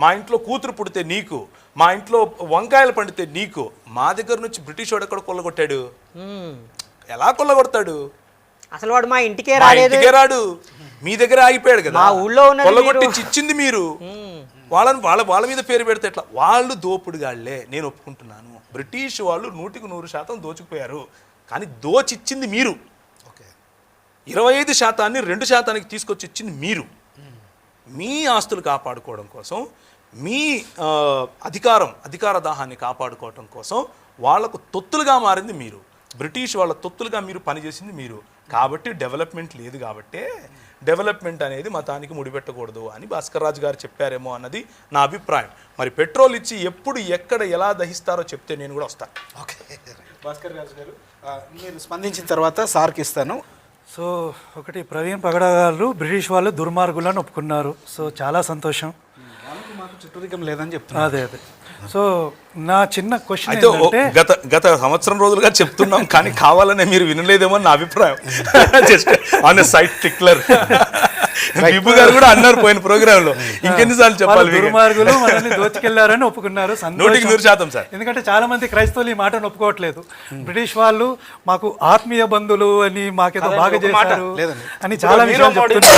మా ఇంట్లో కూతురు పుడితే నీకు, మా ఇంట్లో వంకాయలు పండితే నీకు. మా దగ్గర నుంచి బ్రిటిష్ వాడు ఎక్కడ కొల్లగొట్టాడు? ఎలా కొల్లగొడతాడు? అసలు వాడు మా ఇంటికే రాడు, మీ దగ్గర ఆగిపోయాడు కదా. కొల్లగొట్టించి ఇచ్చింది మీరు. వాళ్ళ మీద పేరు పెడితే ఎట్లా? వాళ్ళు దోపుడుగాళ్లే, నేను ఒప్పుకుంటున్నాను. బ్రిటిష్ వాళ్ళు 100% దోచుకుపోయారు, కానీ దోచిచ్చింది మీరు. 25% 2% తీసుకొచ్చి ఇచ్చింది మీరు. మీ ఆస్తులు కాపాడుకోవడం కోసం, మీ అధికార దాహాన్ని కాపాడుకోవడం కోసం వాళ్లకు తొత్తులుగా మారింది మీరు. బ్రిటిష్ వాళ్ళ తొత్తులుగా మీరు పనిచేసింది మీరు. కాబట్టి డెవలప్మెంట్ లేదు. కాబట్టే డెవలప్మెంట్ అనేది మతానికి ముడిపెట్టకూడదు అని భాస్కర్ రాజు గారు చెప్పారేమో అన్నది నా అభిప్రాయం. మరి పెట్రోల్ ఇచ్చి ఎప్పుడు ఎక్కడ ఎలా దహిస్తారో చెప్తే నేను కూడా వస్తాను. ఓకే, భాస్కర్ రాజు గారు మీరు స్పందించిన తర్వాత సార్కి ఇస్తాను. సో ఒకటి, ప్రవీణ్ పగడా గారు బ్రిటిష్ వాళ్ళు దుర్మార్గులను ఒప్పుకున్నారు. సో చాలా సంతోషం. మాకు చుట్టరికం లేదని చెప్తున్నా. అదే సో నా చిన్న క్వశ్చన్ అయితే గత సంవత్సరం రోజులుగా చెప్తున్నాం, కానీ కావాలనే మీరు వినలేదేమో నా అభిప్రాయం. Just on site tickler. Vibhu గారు కూడా అన్నారు పోయిన ప్రోగ్రామ్ లో. ఇంకెన్నిసార్లు చెప్పాలి? దుర్మార్గులు మనల్ని దోచుకెళ్లారని ఒప్పుకున్నారు. 100% సార్. ఎందుకంటే చాలా మంది క్రైస్తవులు ఈ మాటను ఒప్పుకోవట్లేదు. బ్రిటిష్ వాళ్ళు మాకు ఆత్మీయ బంధువులు అని, మాకేదో బాగా చేశారు అని చాలా విషయాలు చెప్తున్నారు.